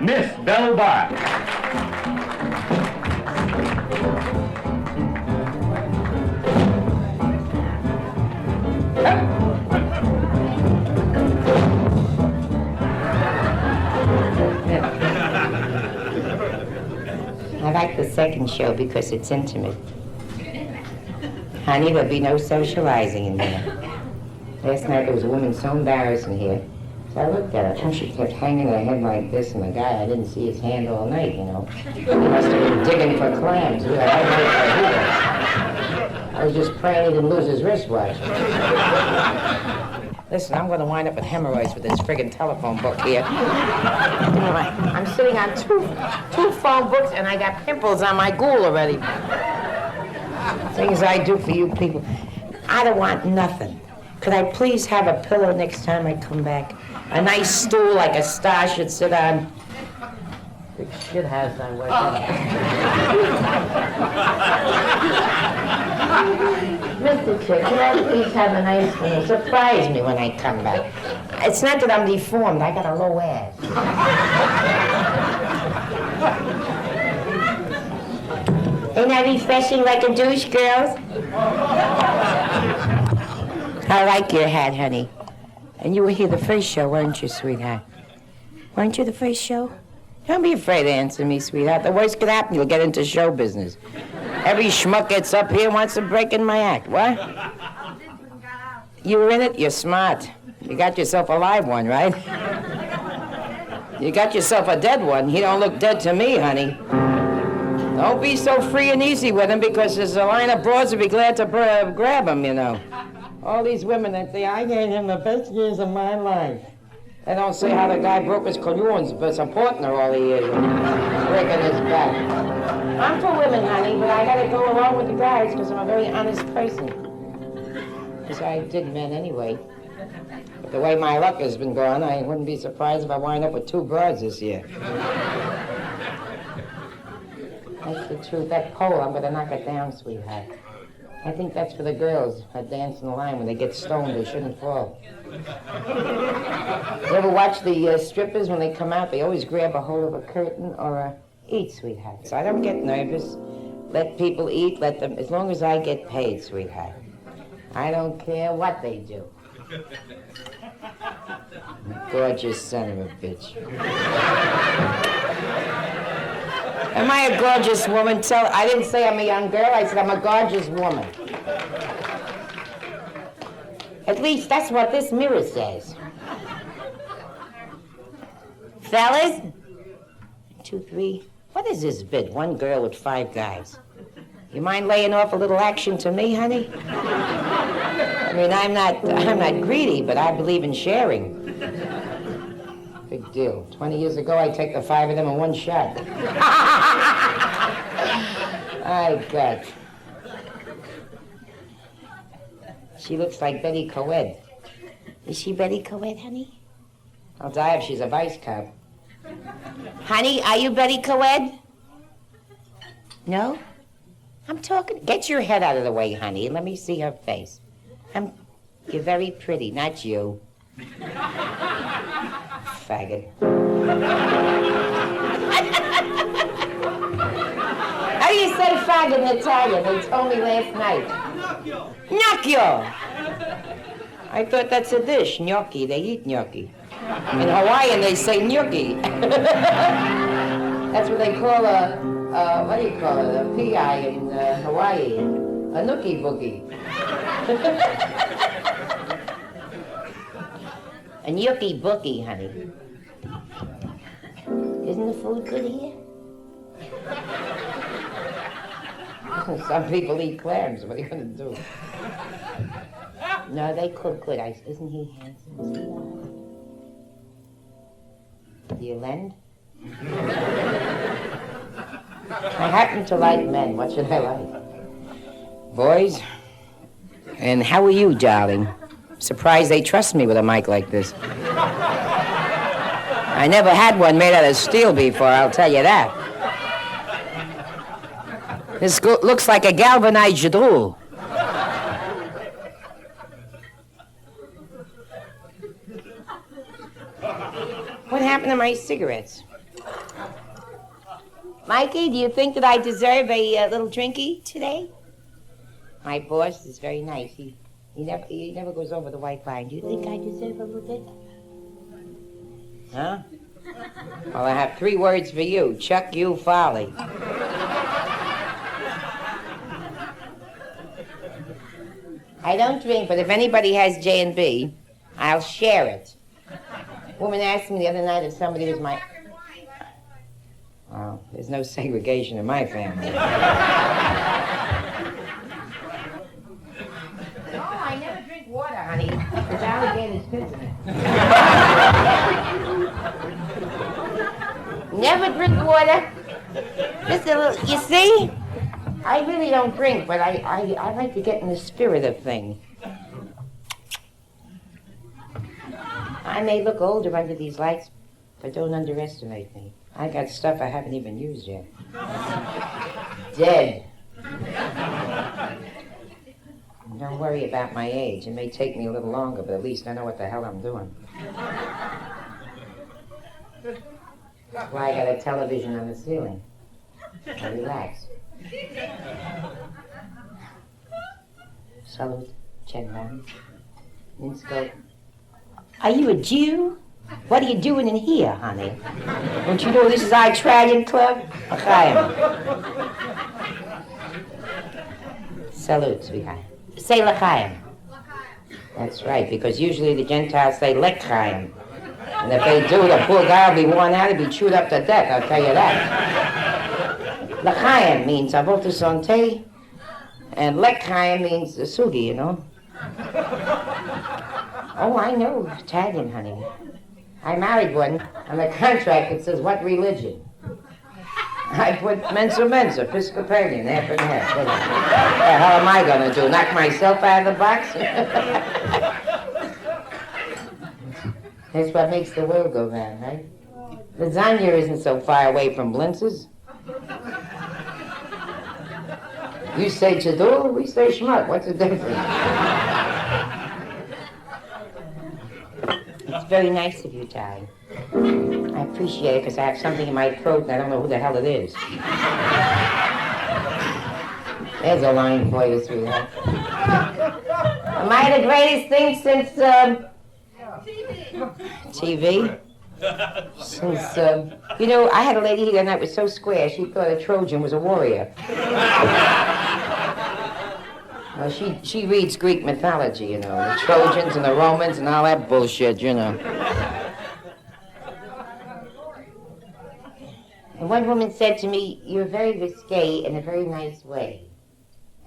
Miss Belle Barth. I like the second show because it's intimate. Honey, there'll be no socializing in there. Last night there was a woman so embarrassed in here. So I looked at her and she kept hanging her head like this, and the guy, I didn't see his hand all night, you know. He must have been digging for clams. I was just praying he didn't lose his wristwatch. Listen, I'm going to wind up with hemorrhoids with this friggin' telephone book here. I'm sitting on two phone books, and I got pimples on my ghoul already. Things I do for you people. I don't want nothing. Could I please have a pillow next time I come back? A nice stool like a star should sit on. Big shit house I work in. Mr. Chick, can I please have a nice meal? Surprise me when I come back. It's not that I'm deformed, I got a low ass. Ain't that refreshing like a douche, girls? I like your hat, honey. And you were here the first show, weren't you, sweetheart? Weren't you the first show? Don't be afraid to answer me, sweetheart. The worst could happen, you'll get into show business. Every schmuck gets up here and wants to break in my act. What? You were in it? You're smart. You got yourself a live one, right? You got yourself a dead one. He don't look dead to me, honey. Don't be so free and easy with him, because there's a line of broads will be glad to grab him, you know. All these women that say, I gave him the best years of my life. They don't say how the guy broke his collusions, but supporting her all the years, breaking his back. I'm for women, honey, but I gotta go along with the guys because I'm a very honest person. Because I did men anyway. But the way my luck has been going, I wouldn't be surprised if I wind up with 2 broads this year. That's the truth. That pole, I'm gonna knock it down, sweetheart. I think that's for the girls that dance in the line. When they get stoned, they shouldn't fall. You ever watch the strippers when they come out? They always grab a hold of a curtain or a... Eat, sweetheart. So I don't get nervous. Let people eat, let them... As long as I get paid, sweetheart. I don't care what they do. Gorgeous son of a bitch. Am I a gorgeous woman? I didn't say I'm a young girl. I said I'm a gorgeous woman. At least that's what this mirror says. Fellas? 1, 2, 3. What is this bit? 1 girl with 5 guys. You mind laying off a little action to me, honey? I mean, I'm not greedy, but I believe in sharing. Big deal. 20 years ago, I'd take the 5 of them in one shot. I bet. She looks like Betty Coed. Is she Betty Coed, honey? I'll die if she's a vice cop. Honey, are you Betty Coed? No? I'm talking... Get your head out of the way, honey, and let me see her face. You're very pretty, not you. Faggot. How do you say faggot in Italian? They told me last night. Gnocchio! I thought that's a dish, gnocchi. They eat gnocchi. In Hawaiian, they say gnocchi. That's what they call what do you call it? A pi in Hawaii. A nookie boogie. A gnocchi boogie, honey. Isn't the food good here? Some people eat clams. What are you going to do? No, they cook good. Isn't he handsome? Is he Do you lend? I happen to like men. What should I like? Boys? And how are you, darling? Surprised they trust me with a mic like this. I never had one made out of steel before, I'll tell you that. This looks like a galvanized jadrul. What happened to my cigarettes? Mikey, do you think that I deserve a little drinky today? My boss is very nice. He never goes over the white line. Do you think I deserve a little bit? Huh? Well, I have 3 words for you. Chuck you folly. I don't drink, but if anybody has J&B, I'll share it. A woman asked me the other night if somebody was my... Well, there's no segregation in my family. No, I never drink water, honey. There's alligators visiting. Never drink water. Just a little, you see? I really don't drink, but I like to get in the spirit of things. I may look older under these lights, but don't underestimate me. I got stuff I haven't even used yet. Dead. Don't worry about my age. It may take me a little longer, but at least I know what the hell I'm doing. That's why I got a television on the ceiling. I relax. Salute, Chenman. Minsko. Are you a Jew? What are you doing in here, honey? Don't you know this is our Italian club? L'chaim. Salute, sweetheart. Say l'chaim. That's right, because usually the Gentiles say l'chaim. And if they do, the poor guy will be worn out and be chewed up to death, I'll tell you that. L'chaim means avodah santé, and l'chaim means sugi, you know. Oh, I know Italian, honey. I married one. On the contract it says, what religion? I put mensa, Episcopalian, half and half. What the hell am I going to do, knock myself out of the box? That's what makes the world go round, right? Lasagna isn't so far away from Blintz's. You say chador, we say schmuck. What's the difference? It's very nice of you, Ty. I appreciate it because I have something in my throat and I don't know who the hell it is. There's a line for you, sweetheart. Am I the greatest thing since, TV? Since, you know, I had a lady here that was so square, she thought a Trojan was a warrior. Well, she reads Greek mythology, you know, the Trojans and the Romans and all that bullshit, you know. And one woman said to me, you're very risque in a very nice way.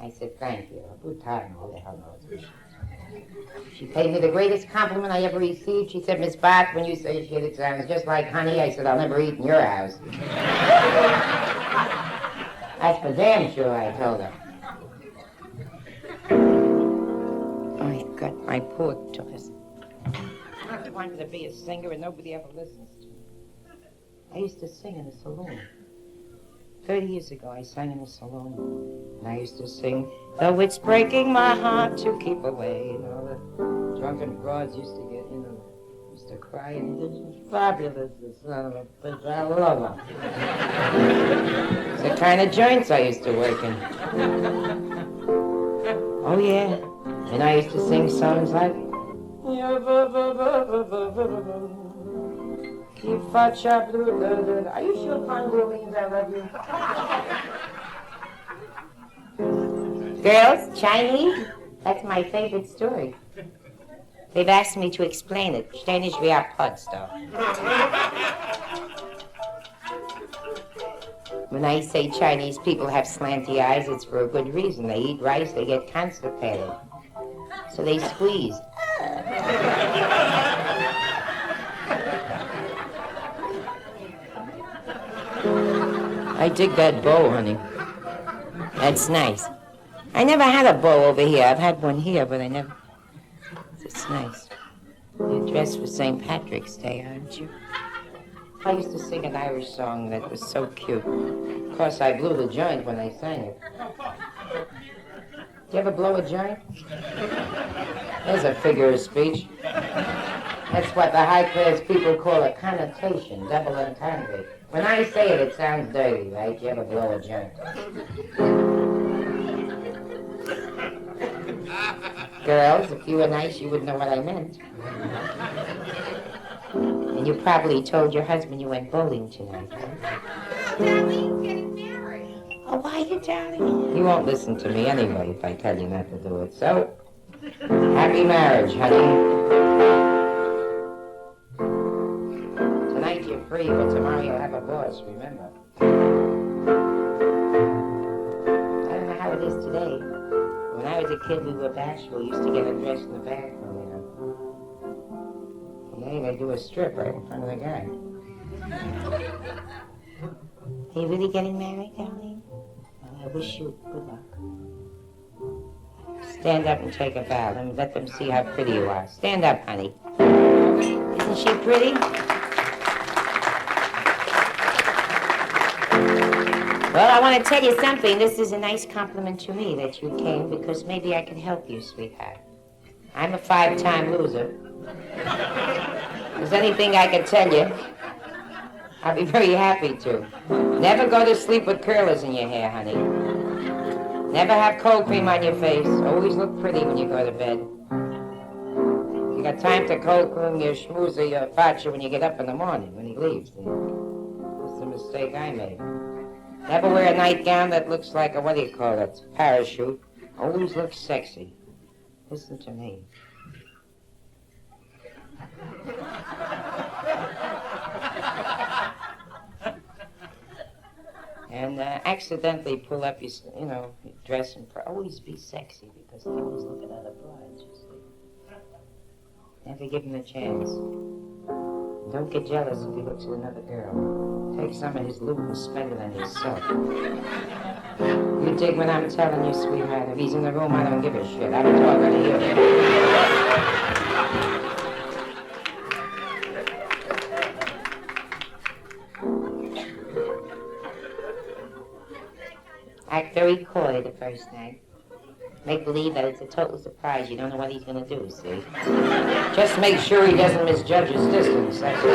I said, thank you. Who the hell knows? She paid me the greatest compliment I ever received. She said, Miss Barth, when you say shit, it sounds just like honey. I said, I'll never eat in your house. That's for damn sure, I told her. My God, my poor choice. I wanted to be a singer and nobody ever listens to me. I used to sing in a saloon. 30 years ago, I sang in a saloon. And I used to sing, though it's breaking my heart to keep away. You know, the drunken broads used to get, you know, used to cry, and this was fabulous, the son of a bitch, I love her. It's the kind of joints I used to work in. Oh, yeah. And I used to sing songs like, are you sure Congo means I love you? Girls, Chinese, that's my favorite story. They've asked me to explain it. Ständig wie a Potsdam. When I say Chinese people have slanty eyes, it's for a good reason. They eat rice, they get constipated. So they squeeze. I dig that bow, honey. That's nice. I never had a bow over here. I've had one here, but I never... It's nice. You're dressed for St. Patrick's Day, aren't you? I used to sing an Irish song that was so cute. Of course, I blew the joint when I sang it. Do you ever blow a joint? There's a figure of speech. That's what the high-class people call a connotation, double entendre. When I say it, it sounds dirty, right? You ever blow a joint? Girls, if you were nice, you would know what I meant. And you probably told your husband you went bowling tonight, huh? No, Darlene's getting married. Oh, why are you doubting? You won't listen to me anyway if I tell you not to do it. So, happy marriage, honey. Tonight you're free, but tomorrow you'll have a boss, remember? I don't know how it is today. When I was a kid, we were bashful. We used to get undressed in the bathroom, you know. Today they do a strip right in front of the guy. Are you really getting married, Darlene? Well, I wish you good luck. Stand up and take a bow. Let them see how pretty you are. Stand up, honey. Isn't she pretty? Well, I want to tell you something. This is a nice compliment to me that you came because maybe I can help you, sweetheart. I'm a 5-time loser. If there's anything I can tell you, I'll be very happy to. Never go to sleep with curlers in your hair, honey. Never have cold cream on your face. Always look pretty when you go to bed. You got time to cold cream your schmoozer, your facha when you get up in the morning when he leaves. That's the mistake I made. Never wear a nightgown that looks like a, what do you call it, parachute. Always look sexy. Listen to me. And accidentally pull up your, your dress and always be sexy because they always look at other brides, you see. Never give him a chance. Don't get jealous if he looks at another girl. Take some of his loot and spend it on yourself. You dig what I'm telling you, sweetheart? If he's in the room, I don't give a shit. I'm talking to you. Act very coy the first night. Make believe that it's a total surprise. You don't know what he's going to do, see? Just make sure he doesn't misjudge his distance, that's all.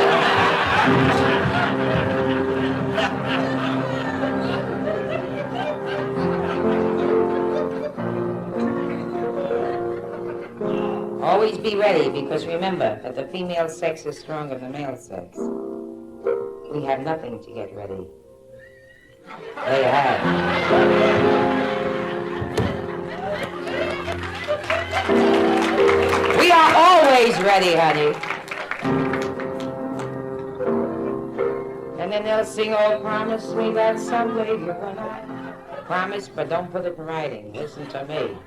Always be ready, because remember that the female sex is stronger than the male sex. We have nothing to get ready. There you have. We are always ready, honey. And then they'll sing, oh, promise me that someday you're gonna. Promise, but don't put it in writing. Listen to me.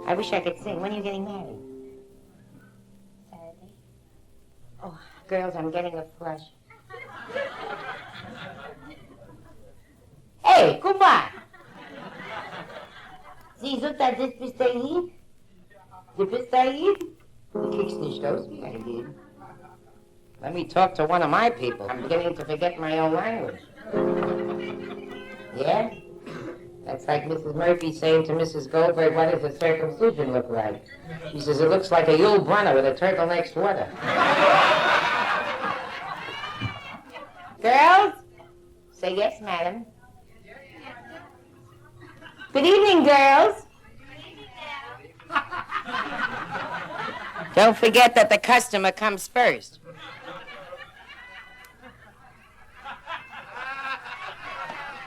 I wish I could sing. When are you getting married? Saturday. Oh, girls, I'm getting a flush. Hey, Kumar! Siehst du, das bist du hier? Du bist da hier? Du kriegst nicht aus wie ein Leben. Let me talk to one of my people. I'm beginning to forget my own language. Yeah? That's like Mrs. Murphy saying to Mrs. Goldberg, what does a circumcision look like? She says, it looks like a Yule Brunner with a turtleneck sweater. Girls? Say yes, madam. Good evening, girls. Don't forget that the customer comes first.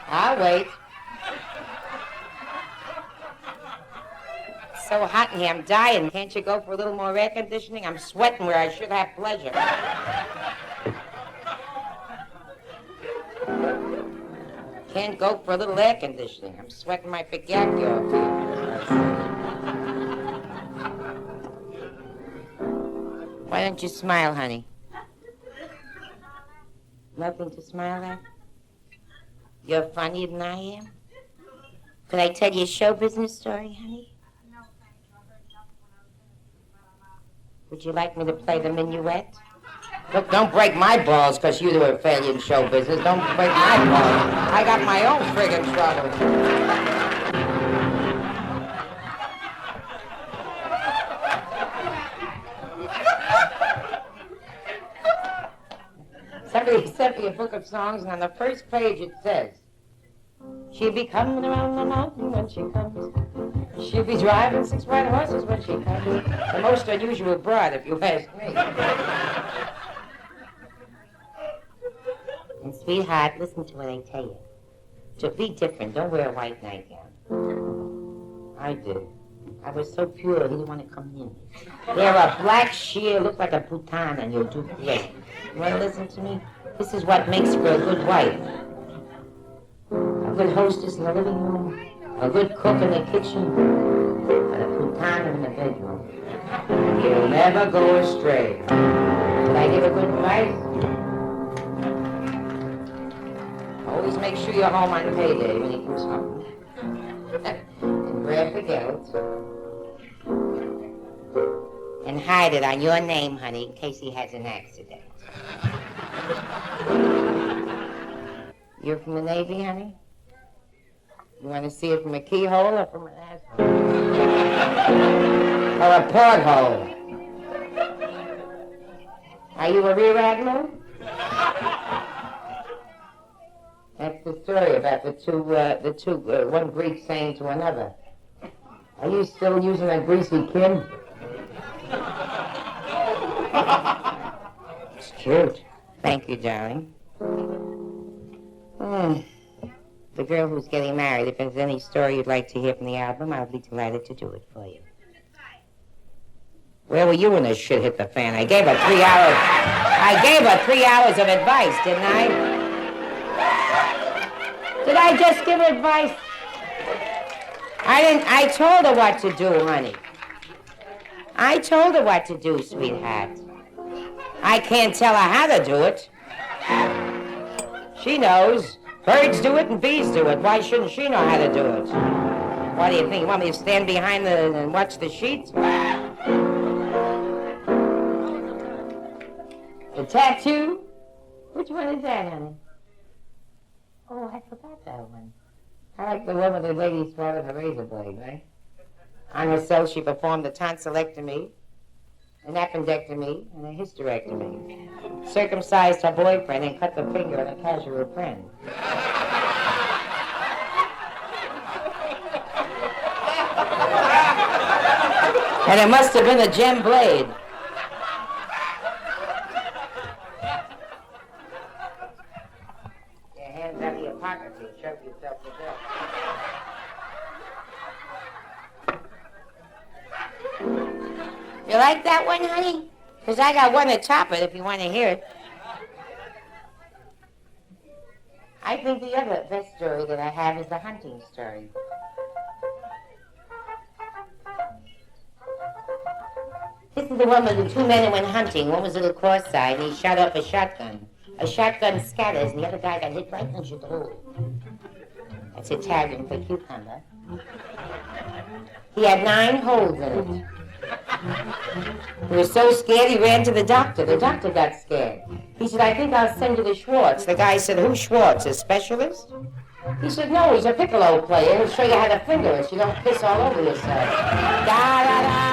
I'll wait. It's so hot in here, I'm dying. Can't you go for a little more air conditioning? I'm sweating where I should have pleasure. Can't go for a little air conditioning. I'm sweating my pigaki off here. Why don't you smile, honey? Nothing to smile at? You're funnier than I am? Could I tell you a show business story, honey? No, thank you. I heard enough when I was in it, but I'm not. Would you like me to play the minuet? Look, don't break my balls because you do a failure in show business. Don't break my balls. I got my own friggin' trouble. copy a book of songs, and on the first page it says, she'll be coming around the mountain when she comes. She'll be driving 6 white horses when she comes. The most unusual broad, if you ask me. And sweetheart, listen to what I tell you. To be different, don't wear a white nightgown. I did. I was so pure, he didn't want to come near me. Wear a black sheer, look like a putan, and you'll do great. You want to listen to me? This is what makes for a good wife. A good hostess in the living room, a good cook in the kitchen, and a putan in the bedroom. You'll never go astray. Did I give a good advice? Always make sure you're home on payday when he comes home. And grab the gelt. And hide it on your name, honey, in case he has an accident. You're from the Navy, honey? You want to see it from a keyhole or from an asshole? Or a porthole? Are you a rear admiral? That's the story about the two, one Greek saying to another, are you still using a greasy kid? It's cute. Thank you, darling. The girl who's getting married, if there's any story you'd like to hear from the album, I'll be delighted to do it for you. Where were you when this shit hit the fan? I gave her 3 hours. I gave her 3 hours of advice, didn't I? Did I just give her advice? I told her what to do, honey. I told her what to do, sweetheart. I can't tell her how to do it. She knows. Birds do it and bees do it. Why shouldn't she know how to do it? What do you think? You want me to stand behind and watch the sheets? The tattoo? Which one is that, honey? Oh, I forgot that one. I like the one with the lady swallowed a razor blade, right? On herself, she performed a tonsillectomy, an appendectomy, and a hysterectomy. Circumcised her boyfriend and cut the finger of a casual friend. And it must have been a gem blade. Your hands out of your pockets, you choke yourself to death. You like that one, honey? Because I got one to top it if you want to hear it. I think the other best story that I have is the hunting story. This is the one where the 2 men went hunting. One was a little cross-eyed, and he shot up a shotgun. A shotgun scatters, and the other guy got hit right in the hole. That's Italian for cucumber. He had 9 holes in it. He was so scared he ran to the doctor. The doctor got scared. He said, I think I'll send you to Schwartz. The guy said, who's Schwartz, a specialist? He said, no, he's a piccolo player. He'll show you how to finger it so you don't piss all over yourself. Da, da, da.